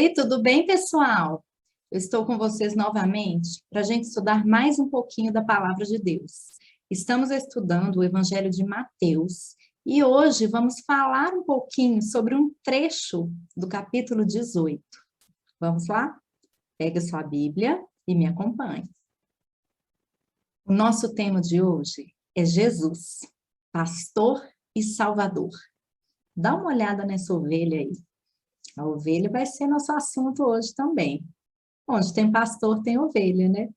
Oi, tudo bem, pessoal? Eu estou com vocês novamente para a gente estudar mais um pouquinho da Palavra de Deus. Estamos estudando o Evangelho de Mateus e hoje vamos falar um pouquinho sobre um trecho do capítulo 18. Vamos lá? Pegue sua Bíblia e me acompanhe. O nosso tema de hoje é Jesus, pastor e salvador. Dá uma olhada nessa ovelha aí. A ovelha vai ser nosso assunto hoje também. Onde tem pastor, tem ovelha, né?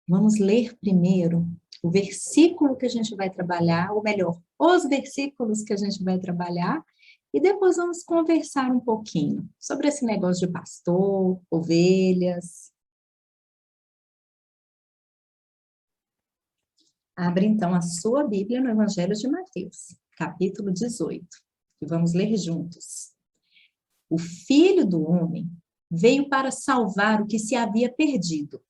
Vamos ler primeiro o versículo que a gente vai trabalhar, ou melhor, os versículos que a gente vai trabalhar, e depois vamos conversar um pouquinho sobre esse negócio de pastor, ovelhas. Abre então a sua Bíblia no Evangelho de Mateus, capítulo 18, e vamos ler juntos. O Filho do Homem veio para salvar o que se havia perdido.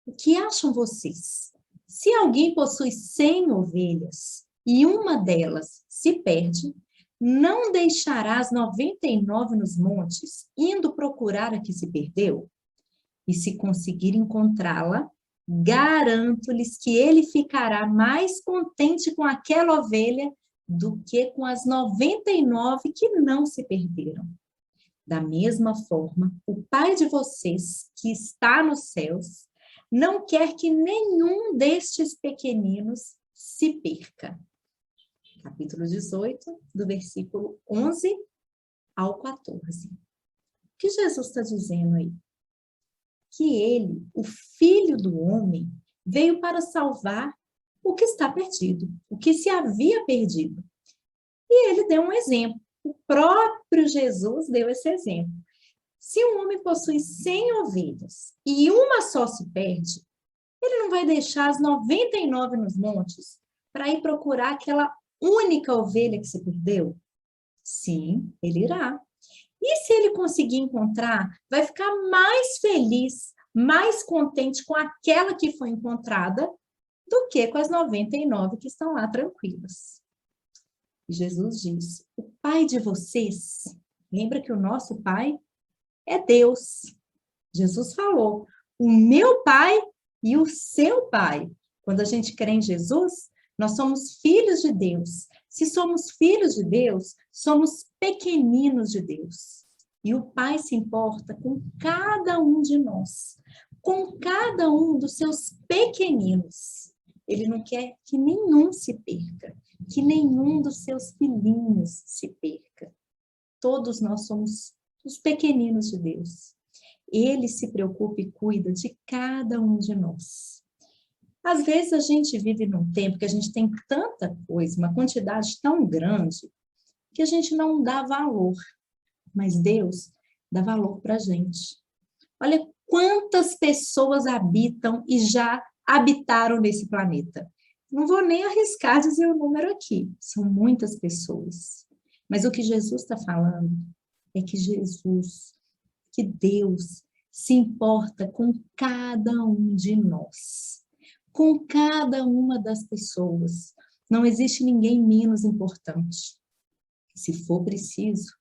O que acham vocês? Se alguém possui 100 ovelhas e uma delas se perde, não deixará as 99 nos montes, indo procurar a que se perdeu? E se conseguir encontrá-la, garanto-lhes que ele ficará mais contente com aquela ovelha do que com as 99 que não se perderam. Da mesma forma, o Pai de vocês, que está nos céus, não quer que nenhum destes pequeninos se perca. Capítulo 18, do versículo 11 ao 14. O que Jesus está dizendo aí? Que ele, o Filho do Homem, veio para salvar o que está perdido, o que se havia perdido. E ele deu um exemplo. O próprio Jesus deu esse exemplo. Se um homem possui 100 ovelhas e uma só se perde, ele não vai deixar as 99 nos montes para ir procurar aquela única ovelha que se perdeu? Sim, ele irá. E se ele conseguir encontrar, vai ficar mais feliz, mais contente com aquela que foi encontrada do que com as 99 que estão lá tranquilas. Jesus diz, o Pai de vocês, lembra que o nosso Pai é Deus. Jesus falou, o meu Pai e o seu Pai. Quando a gente crê em Jesus, nós somos filhos de Deus. Se somos filhos de Deus, somos pequeninos de Deus. E o Pai se importa com cada um de nós, com cada um dos seus pequeninos. Ele não quer que nenhum se perca, que nenhum dos seus filhinhos se perca. Todos nós somos os pequeninos de Deus. Ele se preocupa e cuida de cada um de nós. Às vezes a gente vive num tempo que a gente tem tanta coisa, uma quantidade tão grande, que a gente não dá valor. Mas Deus dá valor para a gente. Olha quantas pessoas habitam e já habitaram nesse planeta. Não vou nem arriscar dizer o número aqui. São muitas pessoas. Mas o que Jesus está falando é que Jesus, que Deus se importa com cada um de nós, com cada uma das pessoas. Não existe ninguém menos importante. Se for preciso,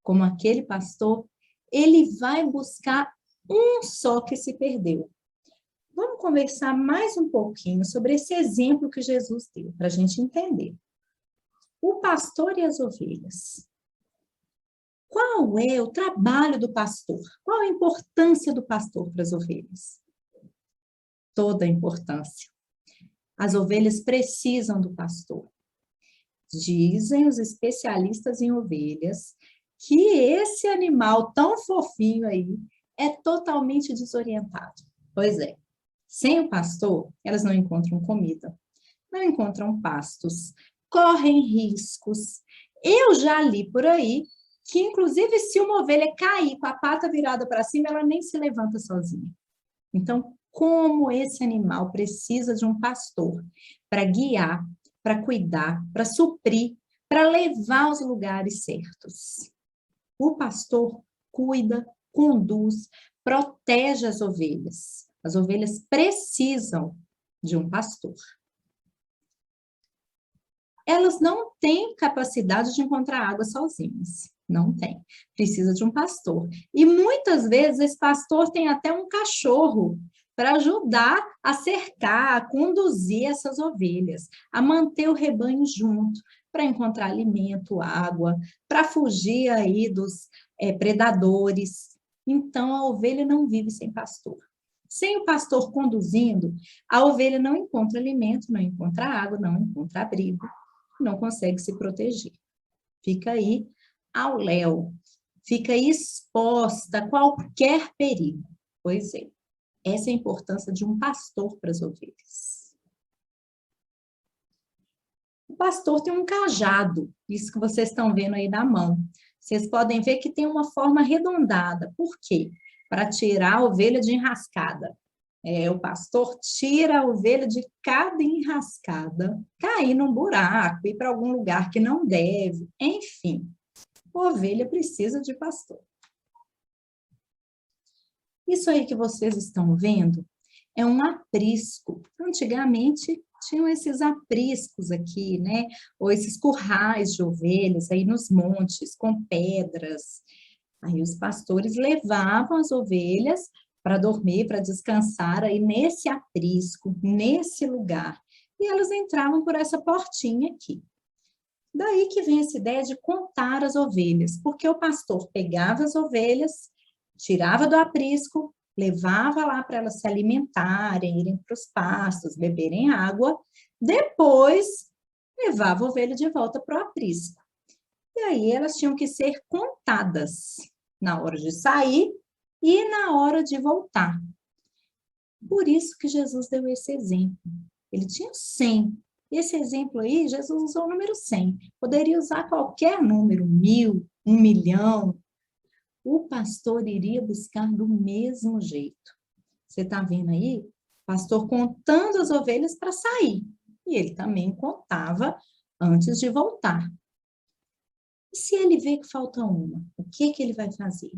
como aquele pastor, ele vai buscar um só que se perdeu. Vamos conversar mais um pouquinho sobre esse exemplo que Jesus deu, para a gente entender. O pastor e as ovelhas. Qual é o trabalho do pastor? Qual a importância do pastor para as ovelhas? Toda a importância. As ovelhas precisam do pastor. Dizem os especialistas em ovelhas que esse animal tão fofinho aí é totalmente desorientado. Pois é, sem o pastor, elas não encontram comida, não encontram pastos, correm riscos. Eu já li por aí que, inclusive, se uma ovelha cair com a pata virada para cima, ela nem se levanta sozinha. Então, como esse animal precisa de um pastor para guiar, para cuidar, para suprir, para levar aos lugares certos. O pastor cuida, conduz, protege as ovelhas. As ovelhas precisam de um pastor. Elas não têm capacidade de encontrar água sozinhas. Não tem. Precisa de um pastor. E muitas vezes esse pastor tem até um cachorro para ajudar a cercar, a conduzir essas ovelhas, a manter o rebanho junto, para encontrar alimento, água, para fugir aí dos predadores. Então, a ovelha não vive sem pastor. Sem o pastor conduzindo, a ovelha não encontra alimento, não encontra água, não encontra abrigo, não consegue se proteger. Fica aí ao léu, fica exposta a qualquer perigo. Pois é, essa é a importância de um pastor para as ovelhas. O pastor tem um cajado, isso que vocês estão vendo aí na mão. Vocês podem ver que tem uma forma arredondada. Por quê? Para tirar a ovelha de enrascada. O pastor tira a ovelha de cada enrascada, cair num buraco, ir para algum lugar que não deve, enfim. A ovelha precisa de pastor. Isso aí que vocês estão vendo é um aprisco. Antigamente tinham esses apriscos aqui, né? Ou esses currais de ovelhas aí nos montes, com pedras. Aí os pastores levavam as ovelhas para dormir, para descansar aí nesse aprisco, nesse lugar. E elas entravam por essa portinha aqui. Daí que vem essa ideia de contar as ovelhas, porque o pastor pegava as ovelhas, tirava do aprisco, levava lá para elas se alimentarem, irem para os pastos, beberem água, depois levava a ovelha de volta para o aprisco. E aí elas tinham que ser contadas na hora de sair e na hora de voltar. Por isso que Jesus deu esse exemplo. Ele tinha 100. Esse exemplo aí, Jesus usou o número 100. Poderia usar qualquer número, 1000, 1 milhão. O pastor iria buscar do mesmo jeito. Você está vendo aí? O pastor contando as ovelhas para sair. E ele também contava antes de voltar. E se ele vê que falta uma, o que ele vai fazer?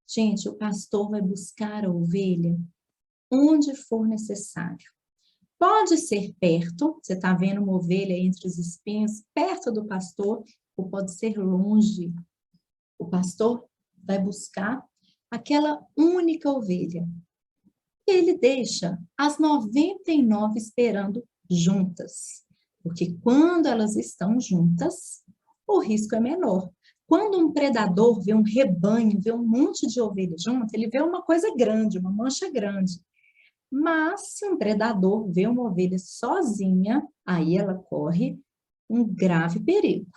Gente, o pastor vai buscar a ovelha onde for necessário. Pode ser perto, você está vendo uma ovelha entre os espinhos, perto do pastor, ou pode ser longe. O pastor vai buscar aquela única ovelha. E ele deixa as 99 esperando juntas. Porque quando elas estão juntas, o risco é menor. Quando um predador vê um rebanho, vê um monte de ovelhas juntas, ele vê uma coisa grande, uma mancha grande. Mas se um predador vê uma ovelha sozinha, aí ela corre um grave perigo.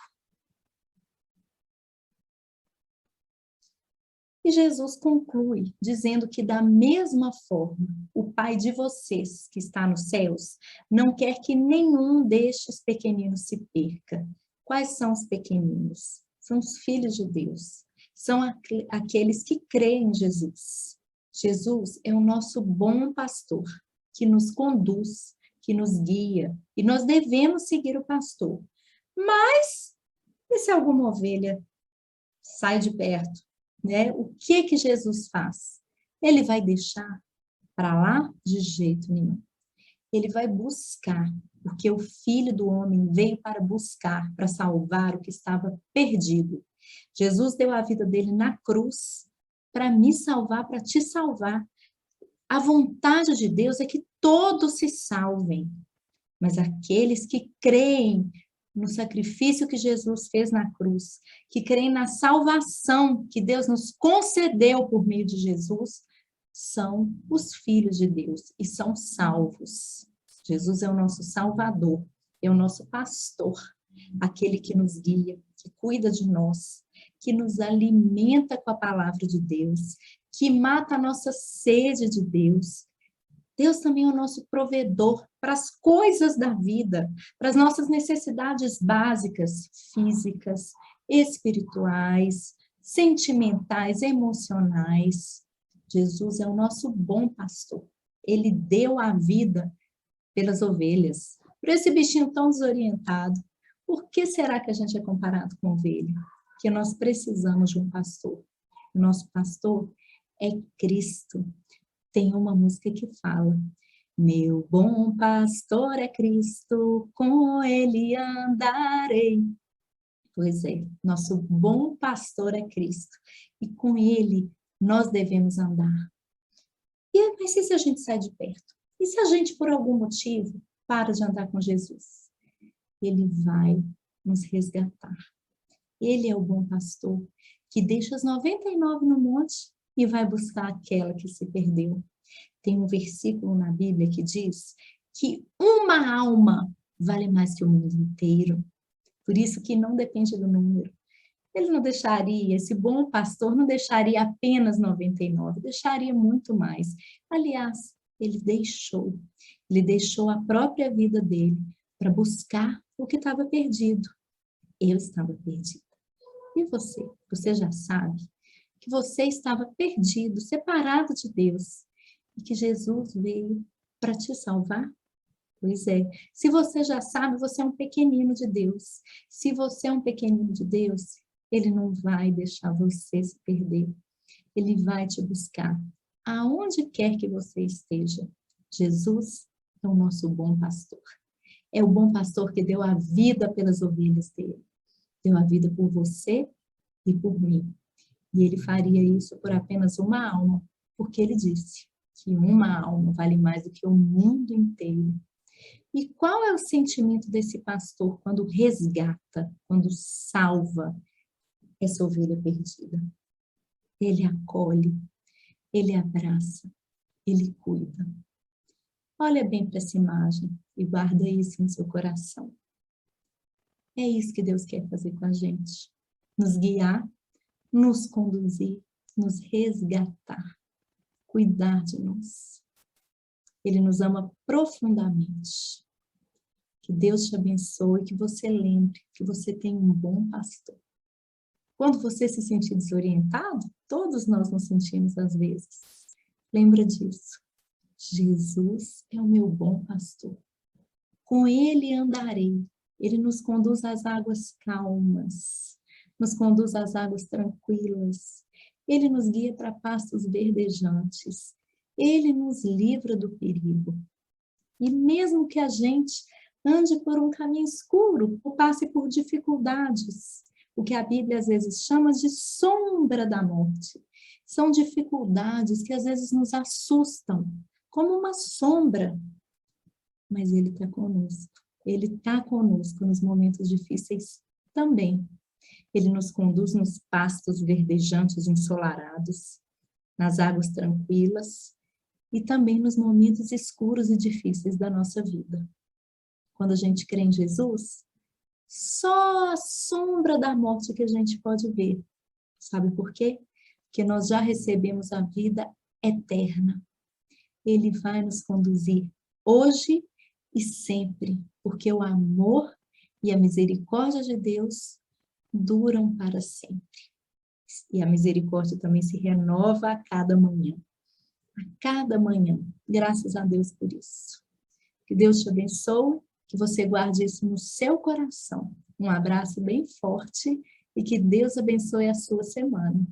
E Jesus conclui dizendo que da mesma forma, o Pai de vocês que está nos céus não quer que nenhum destes pequeninos se perca. Quais são os pequeninos? São os filhos de Deus. São aqueles que creem em Jesus. Jesus é o nosso bom pastor, que nos conduz, que nos guia, e nós devemos seguir o pastor. Mas, e se alguma ovelha sai de perto, né? O que Jesus faz? Ele vai deixar para lá? De jeito nenhum. Ele vai buscar, porque o Filho do Homem veio para buscar, para salvar o que estava perdido. Jesus deu a vida dele na cruz, para me salvar, para te salvar. A vontade de Deus é que todos se salvem, mas aqueles que creem no sacrifício que Jesus fez na cruz, que creem na salvação que Deus nos concedeu por meio de Jesus, são os filhos de Deus e são salvos. Jesus é o nosso Salvador, é o nosso pastor, aquele que nos guia, que cuida de nós, que nos alimenta com a palavra de Deus, que mata a nossa sede de Deus. Deus também é o nosso provedor para as coisas da vida, para as nossas necessidades básicas, físicas, espirituais, sentimentais, emocionais. Jesus é o nosso bom pastor. Ele deu a vida pelas ovelhas. Por esse bichinho tão desorientado, por que será que a gente é comparado com ovelha? Que nós precisamos de um pastor. O nosso pastor é Cristo. Tem uma música que fala: meu bom pastor é Cristo, com ele andarei. Pois é, nosso bom pastor é Cristo. E com ele nós devemos andar. Mas e se a gente sai de perto? E se a gente, por algum motivo, para de andar com Jesus? Ele vai nos resgatar. Ele é o bom pastor que deixa as 99 no monte e vai buscar aquela que se perdeu. Tem um versículo na Bíblia que diz que uma alma vale mais que o mundo inteiro. Por isso que não depende do número. Ele não deixaria, esse bom pastor não deixaria apenas 99, deixaria muito mais. Aliás, ele deixou a própria vida dele para buscar o que estava perdido. Eu estava perdida. E você? Você já sabe que você estava perdido, separado de Deus, e que Jesus veio para te salvar? Pois é, se você já sabe, você é um pequenino de Deus. Se você é um pequenino de Deus, Ele não vai deixar você se perder. Ele vai te buscar, aonde quer que você esteja. Jesus é o nosso bom pastor. É o bom pastor que deu a vida pelas ovelhas dele. Deu a vida por você e por mim. E ele faria isso por apenas uma alma, porque ele disse que uma alma vale mais do que o mundo inteiro. E qual é o sentimento desse pastor quando resgata, quando salva essa ovelha perdida? Ele acolhe, ele abraça, ele cuida. Olha bem para essa imagem e guarda isso no seu coração. É isso que Deus quer fazer com a gente. Nos guiar, nos conduzir, nos resgatar, cuidar de nós. Ele nos ama profundamente. Que Deus te abençoe e que você lembre que você tem um bom pastor. Quando você se sentir desorientado, todos nós nos sentimos às vezes. Lembra disso. Jesus é o meu bom pastor. Com ele andarei. Ele nos conduz às águas calmas, nos conduz às águas tranquilas. Ele nos guia para pastos verdejantes. Ele nos livra do perigo. E mesmo que a gente ande por um caminho escuro, ou passe por dificuldades, o que a Bíblia às vezes chama de sombra da morte. São dificuldades que às vezes nos assustam, como uma sombra. Mas Ele está conosco. Ele está conosco nos momentos difíceis também. Ele nos conduz nos pastos verdejantes ensolarados, nas águas tranquilas e também nos momentos escuros e difíceis da nossa vida. Quando a gente crê em Jesus, só a sombra da morte que a gente pode ver. Sabe por quê? Porque nós já recebemos a vida eterna. Ele vai nos conduzir hoje e sempre, porque o amor e a misericórdia de Deus duram para sempre. E a misericórdia também se renova a cada manhã. A cada manhã. Graças a Deus por isso. Que Deus te abençoe, que você guarde isso no seu coração. Um abraço bem forte e que Deus abençoe a sua semana.